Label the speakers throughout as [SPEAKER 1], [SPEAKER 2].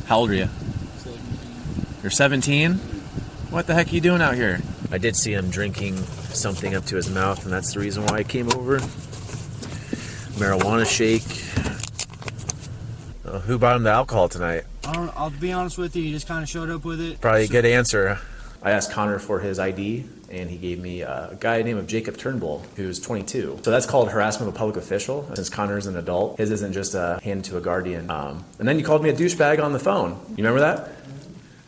[SPEAKER 1] How old are you?
[SPEAKER 2] 17.
[SPEAKER 1] You're 17? What the heck are you doing out here? I did see him drinking something up to his mouth, and that's the reason why I came over. Marijuana shake. Who brought him the alcohol tonight?
[SPEAKER 3] I'll be honest with you, he just kind of showed up with it.
[SPEAKER 1] Probably a good answer. I asked Connor for his ID, and he gave me a guy named Jacob Turnbull, who's 22. So that's called harassment of a public official. Since Connor's an adult, his isn't just a hand to a guardian. And then you called me a douchebag on the phone. You remember that?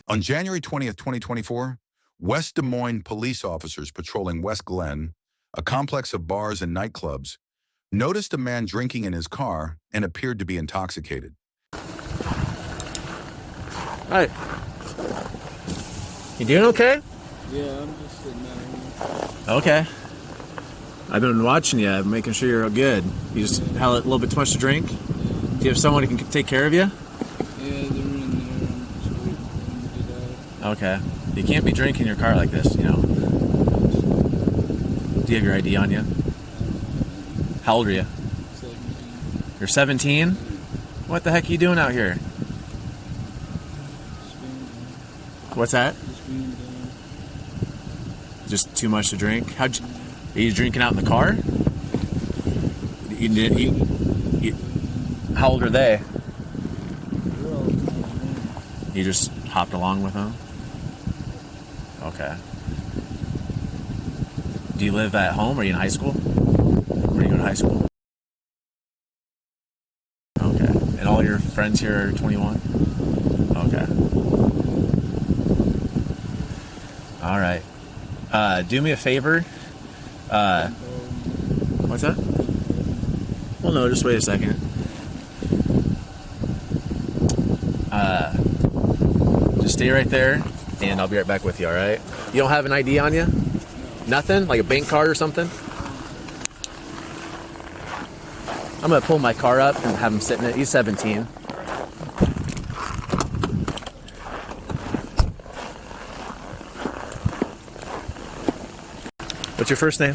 [SPEAKER 4] On January 20th, 2024, West Des Moines Police officers patrolling West Glen, a complex of bars and nightclubs, noticed a man drinking in his car and appeared to be intoxicated.
[SPEAKER 1] Hi. You doing okay?
[SPEAKER 2] Yeah, I'm just sitting out here.
[SPEAKER 1] Okay. I've been watching you, making sure you're good. You just had a little bit too much to drink? Do you have someone who can take care of you?
[SPEAKER 2] Yeah, they're in there. I'm just waiting for them to get out.
[SPEAKER 1] Okay. You can't be drinking in your car like this, you know. Do you have your ID on you? How old are you?
[SPEAKER 2] 17.
[SPEAKER 1] You're 17? What the heck are you doing out here? What's that?
[SPEAKER 2] Just being done.
[SPEAKER 1] Just too much to drink? Are you drinking out in the car? How old are they?
[SPEAKER 2] They're all kind
[SPEAKER 1] You just hopped along with them? Okay. Do you live at home? Are you in high school? Where do you go to high school? Okay. And all your friends here are 21? Okay. All right. Do me a favor. What's that? Well, no, just wait a second. Just stay right there, and I'll be right back with you, all right? You don't have an ID on you? Nothing? Like a bank card or something? I'm going to pull my car up and have him sit in it. He's 17. What's your first name?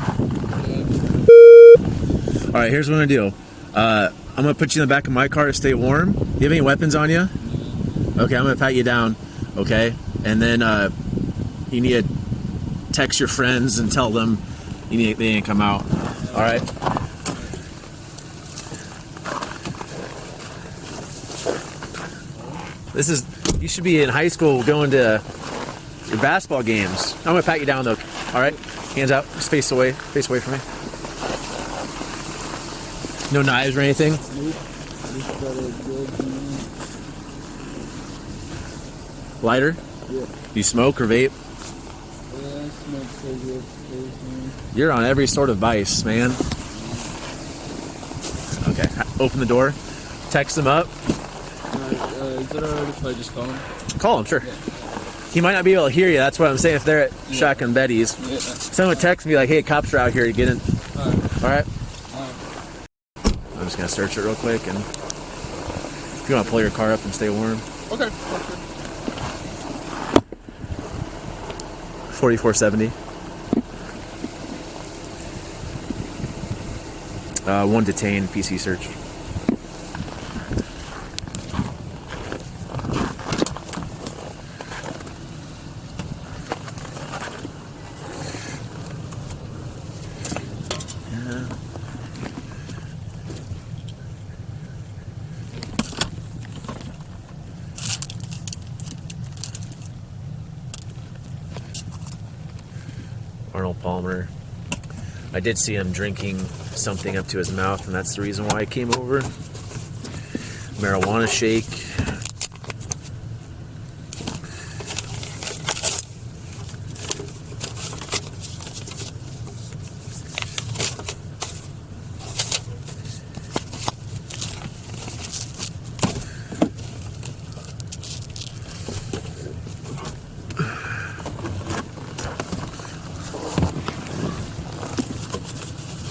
[SPEAKER 1] All right, here's what I'm going to do. I'm going to put you in the back of my car to stay warm. Do you have any weapons on you? Okay, I'm going to pat you down, okay? And then you need to text your friends and tell them they need to come out. All right? You should be in high school going to your basketball games. I'm going to pat you down, though. All right? Hands out. Just face away from me. No knives or anything?
[SPEAKER 2] Nope. Just got a gloves in
[SPEAKER 1] Lighter?
[SPEAKER 2] there. Yeah.
[SPEAKER 1] Do you smoke or vape?
[SPEAKER 2] Yeah, I smoke cigarettes occasionally.
[SPEAKER 1] You're on every sort of vice, man. Okay, open the door. Text him up.
[SPEAKER 2] Is it alright if I just call him?
[SPEAKER 1] Call him, sure.
[SPEAKER 2] Yeah.
[SPEAKER 1] He might not be able to hear you. That's what I'm saying. If they're at Shotgun Betty's,
[SPEAKER 2] Yeah.
[SPEAKER 1] someone text me like, "Hey, cops are out here to get in."
[SPEAKER 2] Alright.
[SPEAKER 1] All right.
[SPEAKER 2] Alright.
[SPEAKER 1] I'm just gonna search it real quick, and if you want to pull your car up and stay warm.
[SPEAKER 2] Okay.
[SPEAKER 1] 4470. One detained. PC search. Arnold Palmer. I did see him drinking something up to his mouth, and that's the reason why I came over. Marijuana shake.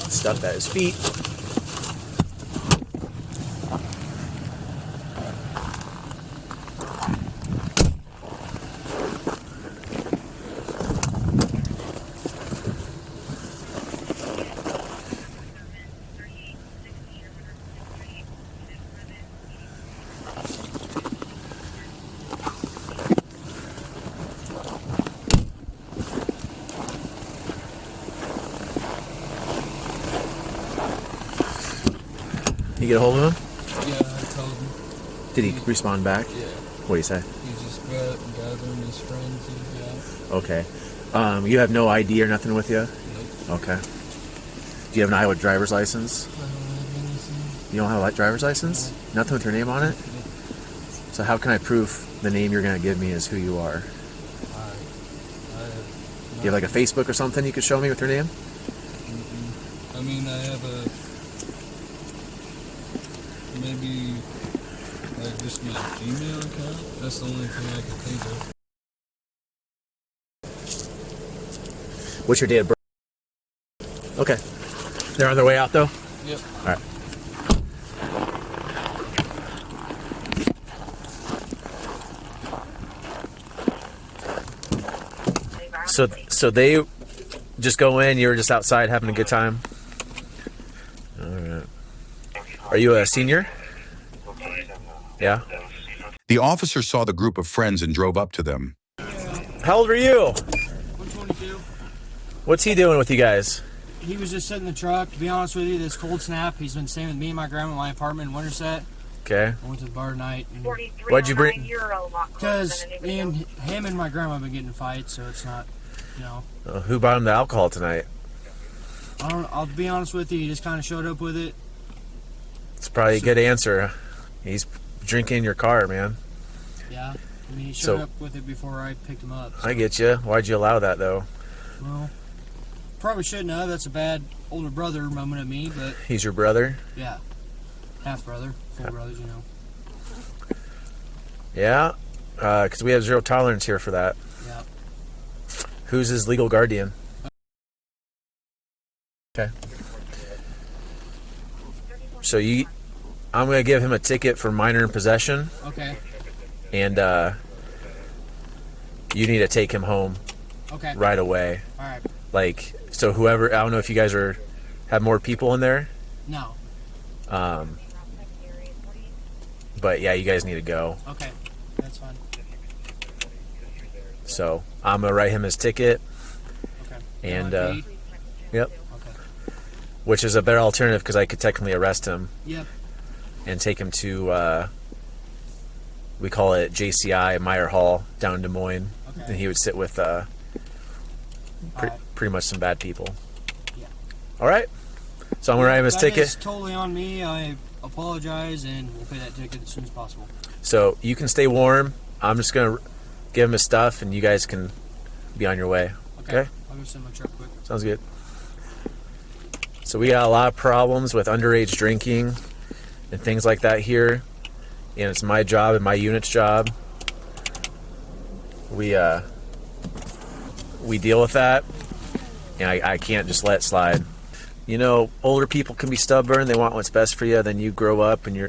[SPEAKER 1] Stuff at his feet. You get a hold of him?
[SPEAKER 2] Yeah, I told him.
[SPEAKER 1] Did he respond back?
[SPEAKER 2] Yeah.
[SPEAKER 1] What do you say?
[SPEAKER 2] He's just gathering his friends and
[SPEAKER 1] Okay. You have no ID or nothing with you?
[SPEAKER 2] Nope.
[SPEAKER 1] Okay. Do you have an Iowa driver's license?
[SPEAKER 2] I don't have anything.
[SPEAKER 1] You don't have a driver's license? Nothing with your name on it? So how can I prove the name you're going to give me is who you are?
[SPEAKER 2] I have
[SPEAKER 1] Do you have like a Facebook or something you could show me with your name?
[SPEAKER 2] I mean, I have maybe like just my Gmail account. That's the only thing I can think of.
[SPEAKER 1] What's your date of birth? Okay. They're on their way out though?
[SPEAKER 2] Yep.
[SPEAKER 1] All right. So they just go in, you were just outside having a good time? All right. Are you a senior? Yeah?
[SPEAKER 4] The officer saw the group of friends and drove up to them.
[SPEAKER 1] How old are you?
[SPEAKER 3] I'm 22.
[SPEAKER 1] What's he doing with you guys?
[SPEAKER 3] He was just sitting in the truck. To be honest with you, this cold snap, he's been staying with me and my grandma in my apartment in Winterset.
[SPEAKER 1] Okay.
[SPEAKER 3] I went to the bar tonight.
[SPEAKER 1] Why'd you bring...
[SPEAKER 3] Because him and my grandma have been getting in fights, so it's not, you know.
[SPEAKER 1] Who bought him the alcohol tonight?
[SPEAKER 3] I'll be honest with you, he just kind of showed up with it.
[SPEAKER 1] It's probably a good answer. He's drinking in your car, man.
[SPEAKER 3] Yeah. I mean, he showed up with it before I picked him up. So.
[SPEAKER 1] I get you. Why'd you allow that, though?
[SPEAKER 3] Well, probably shouldn't have. That's a bad older brother moment of me, but...
[SPEAKER 1] He's your brother?
[SPEAKER 3] Yeah. Half brother. Full brothers, you know.
[SPEAKER 1] Yeah? Because we have zero tolerance here for that.
[SPEAKER 3] Yeah.
[SPEAKER 1] Who's his legal guardian? Okay. So I'm going to give him a ticket for minor in possession.
[SPEAKER 3] Okay.
[SPEAKER 1] And you need to take him home.
[SPEAKER 3] Okay.
[SPEAKER 1] Right away.
[SPEAKER 3] All right.
[SPEAKER 1] Like, so whoever, I don't know if you guys have more people in there.
[SPEAKER 3] No.
[SPEAKER 1] But yeah, you guys need to go.
[SPEAKER 3] Okay. That's fine.
[SPEAKER 1] So I'm going to write him his ticket.
[SPEAKER 3] Okay.
[SPEAKER 1] And,
[SPEAKER 3] Okay.
[SPEAKER 1] yep. Which is a better alternative because I could technically arrest him.
[SPEAKER 3] Yep.
[SPEAKER 1] And take him to, we call it JCI, Meyer Hall, down in Des Moines.
[SPEAKER 3] Okay.
[SPEAKER 1] And he would sit with pretty much some bad people.
[SPEAKER 3] Yeah.
[SPEAKER 1] All right. So I'm going to write him his ticket.
[SPEAKER 3] It's totally on me. I apologize, and we'll pay that ticket as soon as possible.
[SPEAKER 1] So you can stay warm. I'm just going to give him his stuff, and you guys can be on your way. Okay?
[SPEAKER 3] I'll go send my truck quick.
[SPEAKER 1] Sounds good. So we got a lot of problems with underage drinking and things like that here. And it's my job and my unit's job. We deal with that. And I can't just let it slide. You know, older people can be stubborn. They want what's best for you. Then you grow up and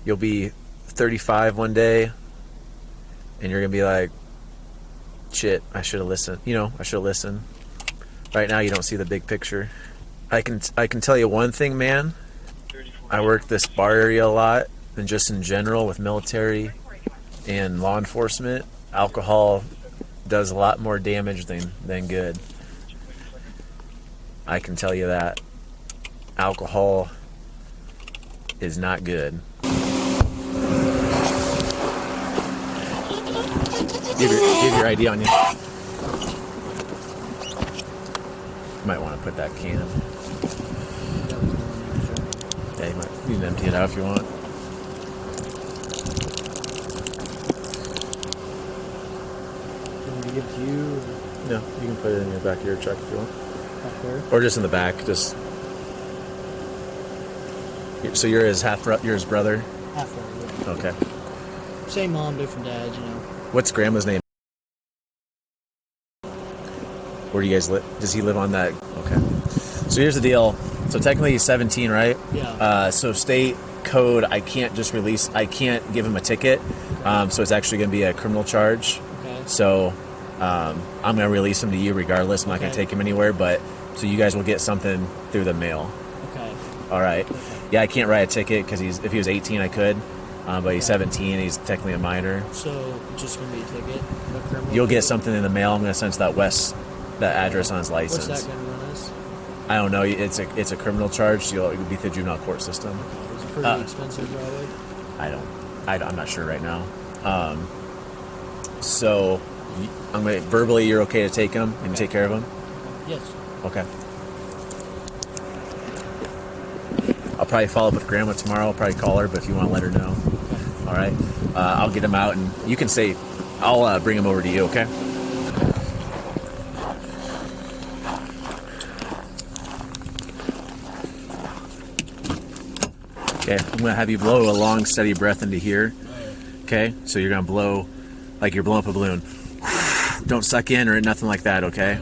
[SPEAKER 1] you'll be 35 one day. And you're going to be like, shit, I should have listened. You know, I should have listened. Right now you don't see the big picture. I can tell you one thing, man. I work this bar area a lot, and just in general with military and law enforcement, alcohol does a lot more damage than good. I can tell you that. Alcohol is not good. Give your ID on you. You might want to put that can. Yeah, you can empty it out if you want.
[SPEAKER 3] Can we give it to you?
[SPEAKER 1] No, you can put it in the back of your truck if you want.
[SPEAKER 3] Back there?
[SPEAKER 1] Or just in the back. Just. So you're his brother?
[SPEAKER 3] Half brother.
[SPEAKER 1] Okay.
[SPEAKER 3] Same mom, different dad, you know.
[SPEAKER 1] What's grandma's name? Where do you guys live? Does he live on that? Okay. So here's the deal. So technically he's 17, right?
[SPEAKER 3] Yeah.
[SPEAKER 1] So state code, I can't give him a ticket. So it's actually going to be a criminal charge.
[SPEAKER 3] Okay.
[SPEAKER 1] So I'm going to release him to you regardless. I'm not going to take him anywhere, but so you guys will get something through the mail.
[SPEAKER 3] Okay.
[SPEAKER 1] All right.
[SPEAKER 3] Okay.
[SPEAKER 1] Yeah, I can't write a ticket because if he was 18, I could. But he's 17. He's technically a minor.
[SPEAKER 3] So it's just going to be a ticket?
[SPEAKER 1] You'll get something in the mail. I'm going to send to that address on his license.
[SPEAKER 3] What's that going to run us?
[SPEAKER 1] I don't know. It's a criminal charge. So it'll be through the juvenile court system.
[SPEAKER 3] Okay. Pretty expensive, probably.
[SPEAKER 1] I'm not sure right now. So I'm going to verbally, you're okay to take him and take care of him?
[SPEAKER 3] Yes.
[SPEAKER 1] Okay. I'll probably follow up with Grandma tomorrow. I'll probably call her, but if you want to let her know. All right. I'll get him out, and you can say, I'll bring him over to you, okay? Okay, I'm going to have you blow a long, steady breath into here. Okay, so you're going to blow like you're blowing up a balloon. Don't suck in or nothing like that, okay?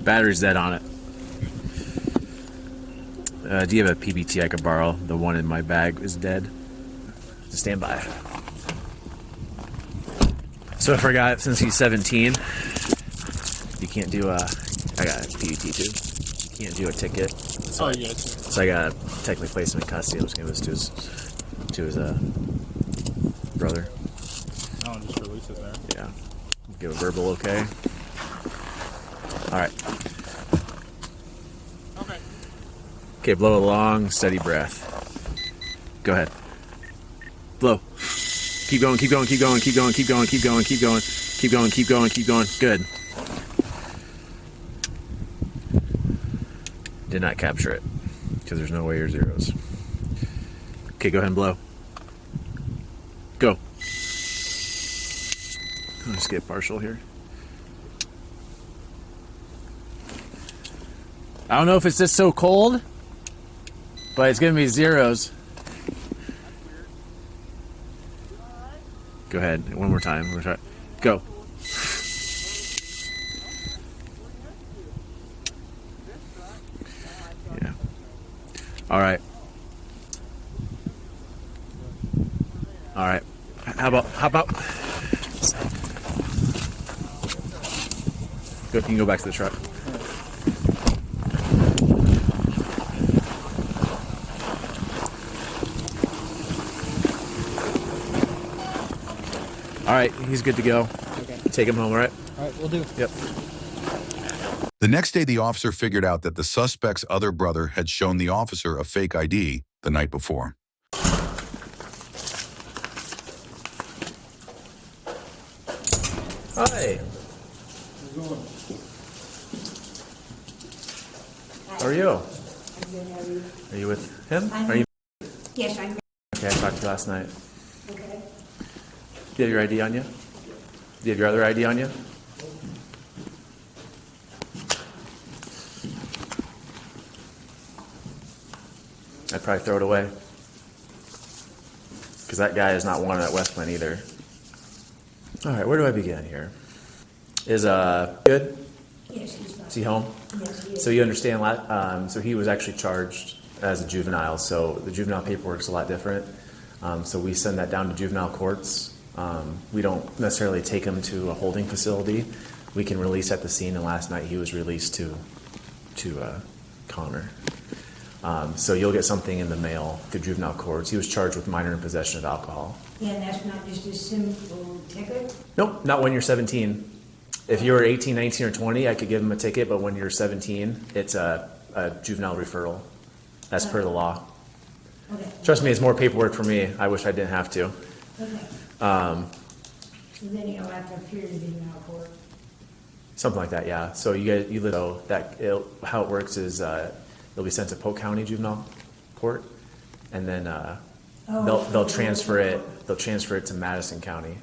[SPEAKER 1] Battery's dead on it. Do you have a PBT I could borrow? The one in my bag is dead. Stand by. So I forgot, since he's 17, you can't do a... I got a PBT too. You can't do a ticket. So I got to technically place him in custody. I'm just going to give this to his brother.
[SPEAKER 2] I'll just release it there.
[SPEAKER 1] Yeah. Give a verbal okay. All right.
[SPEAKER 2] Okay.
[SPEAKER 1] Okay, blow a long, steady breath. Go ahead. Blow. Keep going, keep going, keep going, keep going, keep going, keep going, keep going, keep going, keep going, keep going. Good. Did not capture it because there's no way or zeros. Okay, go ahead and blow. Go. I'll just get partial here. I don't know if it's just so cold, but it's gonna be zeros. Go ahead, one more time. One more time. Go. Yeah. All right. All right. How about? Go. You can go back to the truck. All right, he's good to go.
[SPEAKER 3] Okay.
[SPEAKER 1] Take him home, all right?
[SPEAKER 3] All right, we'll do.
[SPEAKER 1] Yep.
[SPEAKER 4] The next day, the officer figured out that the suspect's other brother had shown the officer a fake ID the night before.
[SPEAKER 1] Hi. How are you?
[SPEAKER 5] I'm good, how are you?
[SPEAKER 1] Are you with him?
[SPEAKER 5] I'm-
[SPEAKER 1] Are you?
[SPEAKER 5] Yes, I'm
[SPEAKER 1] Okay, I talked to you last night.
[SPEAKER 5] okay.
[SPEAKER 1] Do you have your ID on you? Do you have your other ID on you? I'd probably throw it away. Because that guy is not wanted at West Glen either. All right, where do I begin here? Is good?
[SPEAKER 5] Yes, he's fine.
[SPEAKER 1] Is he home?
[SPEAKER 5] Yes, he is.
[SPEAKER 1] So you understand, so he was actually charged as a juvenile, so the juvenile paperwork's a lot different. So we send that down to juvenile courts. We don't necessarily take him to a holding facility. We can release at the scene, and last night he was released to Connor. So you'll get something in the mail through juvenile courts. He was charged with minor in possession of alcohol.
[SPEAKER 5] Yeah, and that's not just a simple ticket?
[SPEAKER 1] Nope, not when you're 17. If you were 18, 19, or 20, I could give him a ticket, but when you're 17, it's a juvenile referral. That's per the law.
[SPEAKER 5] Okay.
[SPEAKER 1] Trust me, it's more paperwork for me. I wish I didn't have to.
[SPEAKER 5] Okay. So then he'll have to appear in juvenile court.
[SPEAKER 1] Something like that, yeah. So you live, so how it works is they'll be sent to Polk County Juvenile Court, and then they'll transfer it. They'll transfer it to Madison County.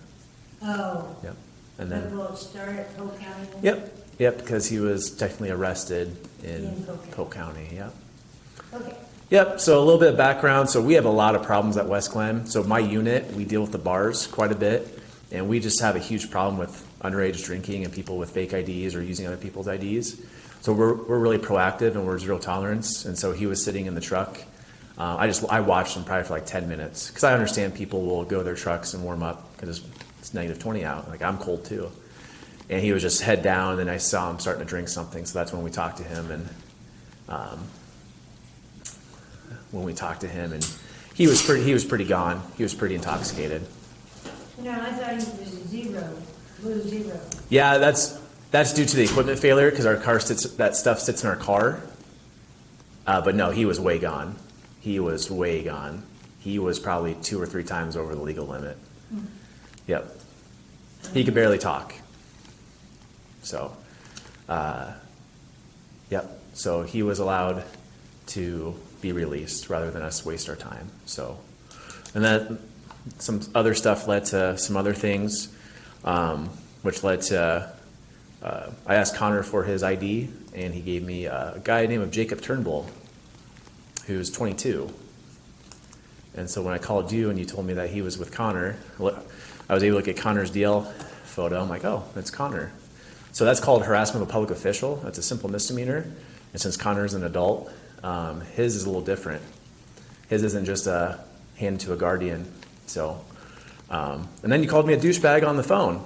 [SPEAKER 5] Oh.
[SPEAKER 1] Yep. And
[SPEAKER 5] But
[SPEAKER 1] then
[SPEAKER 5] will it start at Polk County then?
[SPEAKER 1] yep, because he was technically arrested in
[SPEAKER 5] In Polk
[SPEAKER 1] Polk County. Yep.
[SPEAKER 5] Okay.
[SPEAKER 1] Yep, so a little bit of background. So we have a lot of problems at West Glen. So my unit, we deal with the bars quite a bit, and we just have a huge problem with underage drinking and people with fake IDs or using other people's IDs. So we're really proactive and we're zero tolerance. And so he was sitting in the truck. I watched him probably for like 10 minutes because I understand people will go to their trucks and warm up because it's negative 20 out. Like I'm cold too. And he was just head down, and I saw him starting to drink something. So that's when we talked to him, and he was pretty gone. He was pretty intoxicated.
[SPEAKER 5] No, I thought he was a zero. Blue 0.
[SPEAKER 1] Yeah, that's due to the equipment failure because our car that stuff sits in our car. But no, he was way gone. He was way gone. He was probably 2 or 3 times over the legal limit. Yep. He could barely talk. So, yep. So he was allowed to be released rather than us waste our time. So, and then some other stuff led to some other things, which led to, I asked Connor for his ID, and he gave me a guy named Jacob Turnbull, who's 22. And so when I called you and you told me that he was with Connor, I was able to get Connor's DL photo. I'm like, oh, that's Connor. So that's called harassment of a public official. That's a simple misdemeanor. And since Connor's an adult, his is a little different. His isn't just a hand to a guardian. So, and then you called me a douchebag on the phone.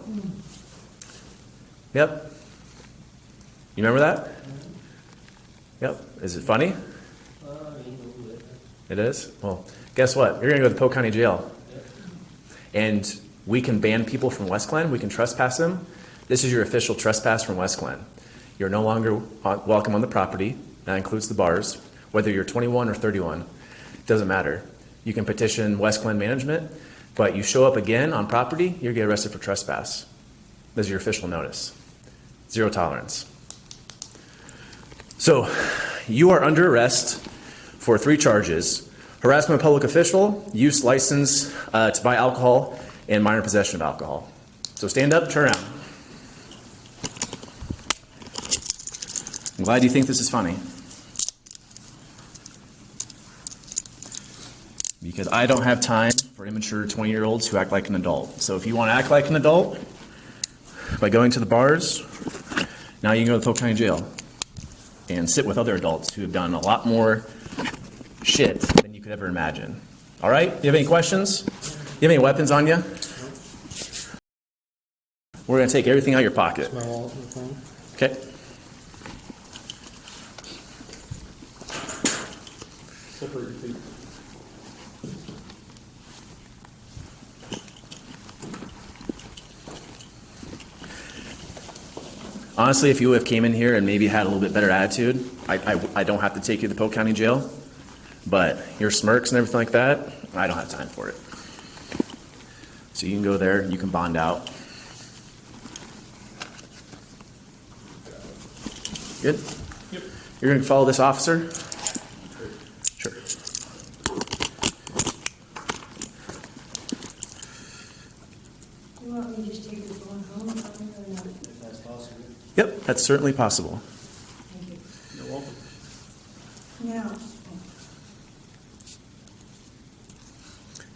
[SPEAKER 1] Yep. You remember that? Yep. Is it funny? It is? Well, guess what? You're going to go to the Polk County Jail. And we can ban people from West Glen. We can trespass them. This is your official trespass from West Glen. You're no longer welcome on the property. That includes the bars. Whether you're 21 or 31, it doesn't matter. You can petition West Glen management, but you show up again on property, you're get arrested for trespass. This is your official notice. 0 tolerance. So you are under arrest for 3 charges: harassment of a public official, use license to buy alcohol, and minor possession of alcohol. So stand up, turn around. I'm glad you think this is funny. Because I don't have time for immature 20-year-olds who act like an adult. So if you want to act like an adult by going to the bars, now you can go to the Polk County Jail and sit with other adults who have done a lot more shit than you could ever imagine. All right? You have any questions? You have any weapons on you? We're going to take everything out of your pocket.
[SPEAKER 2] My wallet and phone.
[SPEAKER 1] Okay?
[SPEAKER 2] Separate your feet.
[SPEAKER 1] Honestly, if you have came in here and maybe had a little bit better attitude, I don't have to take you to the Polk County Jail. But your smirks and everything like that, I don't have time for it. So you can go there, you can bond out. Good?
[SPEAKER 2] Yep.
[SPEAKER 1] You're going to follow this officer? Sure.
[SPEAKER 5] You want me to just take this one home or not?
[SPEAKER 2] If that's possible.
[SPEAKER 1] Yep, that's certainly possible.
[SPEAKER 5] Thank you.
[SPEAKER 2] You're welcome.
[SPEAKER 5] Now,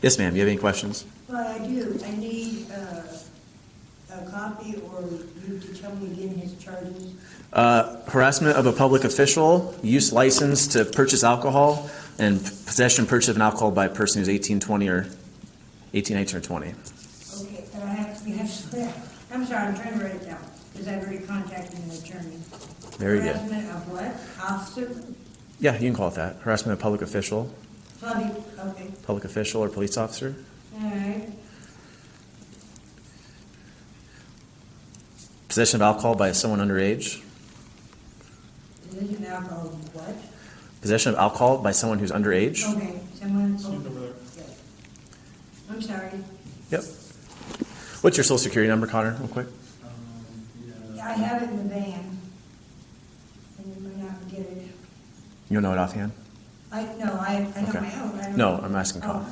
[SPEAKER 1] Yes, ma'am. You have any questions?
[SPEAKER 5] well, I do. I need a copy or you to tell me again his charges.
[SPEAKER 1] Harassment of a public official, use license to purchase alcohol, and possession and purchase of an alcohol by a person who's 18, 20, or 18, 18, or 20.
[SPEAKER 5] Okay, and I'm sorry, I'm trying to write it down because I've already contacted an attorney.
[SPEAKER 1] Very good.
[SPEAKER 5] Harassment of what? Officer?
[SPEAKER 1] Yeah, you can call it that. Harassment of a public official,
[SPEAKER 5] Okay,
[SPEAKER 1] public official or police officer.
[SPEAKER 5] all right.
[SPEAKER 1] Possession of alcohol by someone underage.
[SPEAKER 5] Possession of alcohol, what?
[SPEAKER 1] Possession of alcohol by someone who's underage.
[SPEAKER 5] Okay, someone,
[SPEAKER 2] Stand over there.
[SPEAKER 5] yes. I'm sorry.
[SPEAKER 1] Yep. What's your social security number, Connor, real quick?
[SPEAKER 5] I have it in the van. And you might not get it.
[SPEAKER 1] You don't know it offhand?
[SPEAKER 5] I know
[SPEAKER 1] Okay.
[SPEAKER 5] my own. I don't
[SPEAKER 1] No,
[SPEAKER 5] know.
[SPEAKER 1] I'm asking
[SPEAKER 5] Oh,
[SPEAKER 1] Connor.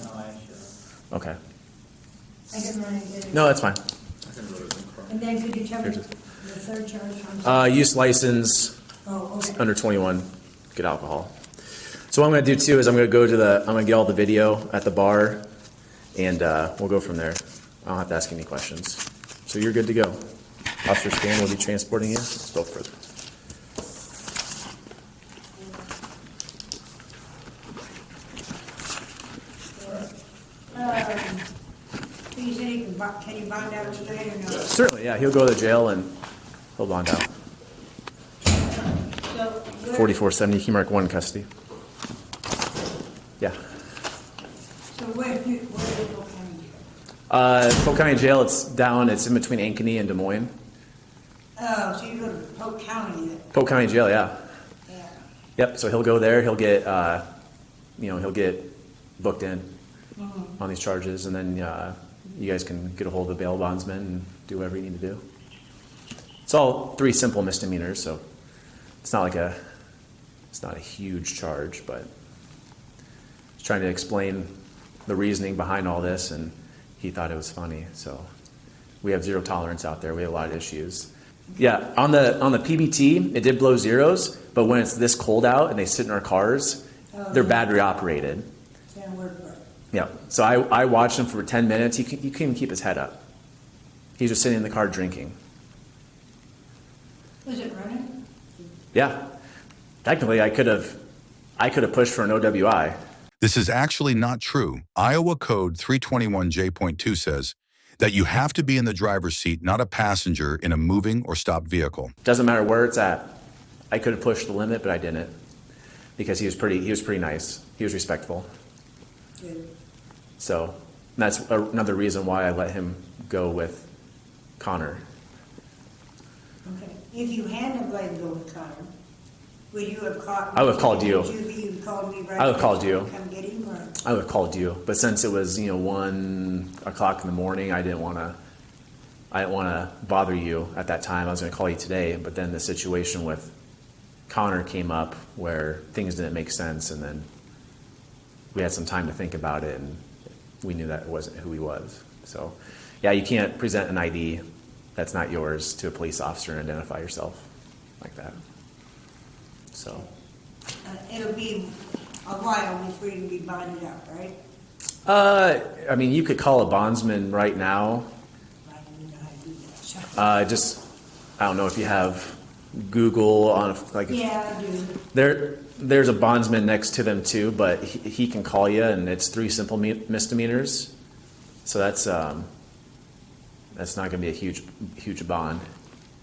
[SPEAKER 5] no,
[SPEAKER 1] Okay.
[SPEAKER 5] I can run and get it.
[SPEAKER 1] No, that's fine.
[SPEAKER 5] And then could you tell me
[SPEAKER 1] Here's
[SPEAKER 5] the
[SPEAKER 1] it.
[SPEAKER 5] third charge? I'm sorry.
[SPEAKER 1] Use license,
[SPEAKER 5] Oh, okay.
[SPEAKER 1] under 21, get alcohol. So what I'm going to do too is I'm going to get all the video at the bar, and we'll go from there. I don't have to ask any questions. So you're good to go. Officer Span will be transporting you. Let's go further.
[SPEAKER 5] So you said can you bond out tonight or no?
[SPEAKER 1] Certainly, yeah. He'll go to the jail and he'll bond out.
[SPEAKER 5] So where-
[SPEAKER 1] 4470, key mark 1 custody. Yeah.
[SPEAKER 5] So where did it go county
[SPEAKER 1] Polk County Jail, it's in between Ankeny and Des Moines.
[SPEAKER 5] Oh, so you go to Polk County then?
[SPEAKER 1] Polk County Jail, yeah.
[SPEAKER 5] Yeah.
[SPEAKER 1] Yep, so he'll go there, he'll get, he'll get booked in on these charges, and then you guys can get a hold of the bail bondsman and do whatever you need to do. It's all 3 simple misdemeanors, so it's not a huge charge, but just trying to explain the reasoning behind all this, and he thought it was funny. So we have zero tolerance out there. We have a lot of issues. Yeah, on the PBT, it did blow zeros, but when it's this cold out and they sit in our cars, they're battery operated.
[SPEAKER 5] Can't work right.
[SPEAKER 1] Yeah, so I watched him for 10 minutes. He couldn't even keep his head up. He's just sitting in the car drinking.
[SPEAKER 5] Was it running?
[SPEAKER 1] Yeah, technically I could have pushed for an OWI.
[SPEAKER 4] This is actually not true. Iowa Code 321J.2 says that you have to be in the driver's seat, not a passenger in a moving or stopped vehicle.
[SPEAKER 1] Doesn't matter where it's at. I could have pushed the limit, but I didn't, because he was pretty nice. He was respectful.
[SPEAKER 5] Good.
[SPEAKER 1] So that's another reason why I let him go with Connor.
[SPEAKER 5] Okay. If you hadn't let him go with Connor, would you have caught me?
[SPEAKER 1] I would have called you.
[SPEAKER 5] You called me right
[SPEAKER 1] I would have called you.
[SPEAKER 5] Come get him, or?
[SPEAKER 1] I would have called you, but since it was 1 o'clock in the morning, I didn't want to bother you at that time. I was going to call you today, but then the situation with Connor came up where things didn't make sense, and then we had some time to think about it, and we knew that it wasn't who he was. So, yeah, you can't present an ID that's not yours to a police officer and identify yourself like that. So.
[SPEAKER 5] It'll be a while before you can be bonded up, right?
[SPEAKER 1] I mean, you could call a bondsman right now.
[SPEAKER 5] I don't even know how to do that. So.
[SPEAKER 1] I don't know if you have Google on,
[SPEAKER 5] Yeah, I do.
[SPEAKER 1] There's a bondsman next to them too, but he can call you, and it's 3 simple misdemeanors. So that's not going to be a huge bond.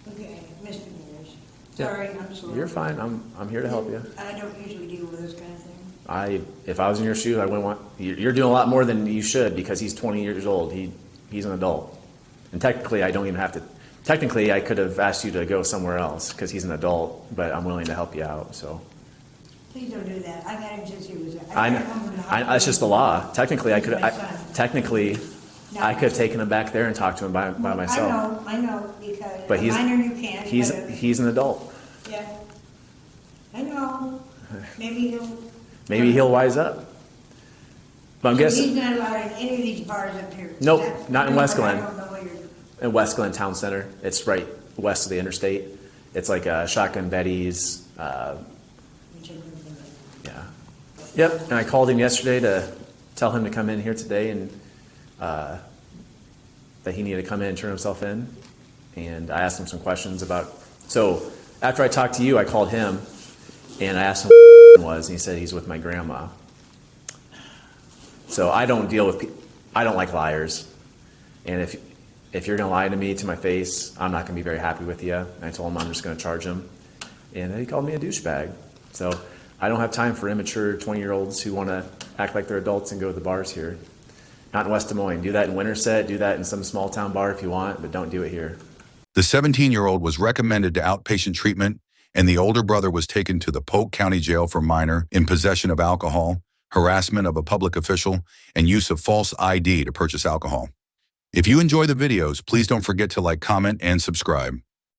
[SPEAKER 5] Okay, misdemeanors. Sorry, I'm sorry.
[SPEAKER 1] You're fine. I'm here to help you.
[SPEAKER 5] I don't usually deal with this kind of thing.
[SPEAKER 1] If I was in your shoes, I wouldn't want. You're doing a lot more than you should, because he's 20 years old. He's an adult, and technically, I don't even have to. Technically, I could have asked you to go somewhere else because he's an adult, but I'm willing to help you out. So.
[SPEAKER 5] Please don't do that. I've had him since he was.
[SPEAKER 1] That's just the law. Technically, I could. I could have taken him back there and talked to him by myself.
[SPEAKER 5] I know, because
[SPEAKER 1] But
[SPEAKER 5] a minor you can't.
[SPEAKER 1] He's an adult.
[SPEAKER 5] Yeah. I know. Maybe
[SPEAKER 1] Maybe he'll wise up. But I'm guessing.
[SPEAKER 5] He's not allowed in any of these bars up here.
[SPEAKER 1] Nope, not in West Glen.
[SPEAKER 5] I don't know what you're.
[SPEAKER 1] In West Glen Town Center. It's right west of the interstate. It's like Shotgun Betty's. Yeah. Yep. And I called him yesterday to tell him to come in here today, and that he needed to come in and turn himself in. And I asked him some questions about. So after I talked to you, I called him and I asked him who was, and he said he's with my grandma. So I don't like liars. And if you're going to lie to me to my face, I'm not going to be very happy with you. And I told him I'm just going to charge him. And he called me a douchebag. So I don't have time for immature 20-year-olds who want to act like they're adults and go to the bars here. Not in West Des Moines. Do that in Winterset. Do that in some small town bar if you want, but don't do it here.
[SPEAKER 4] The 17-year-old was recommended to outpatient treatment, and the older brother was taken to the Polk County Jail for minor in possession of alcohol, harassment of a public official, and use of false ID to purchase alcohol. If you enjoy the videos, please don't forget to like, comment, and subscribe.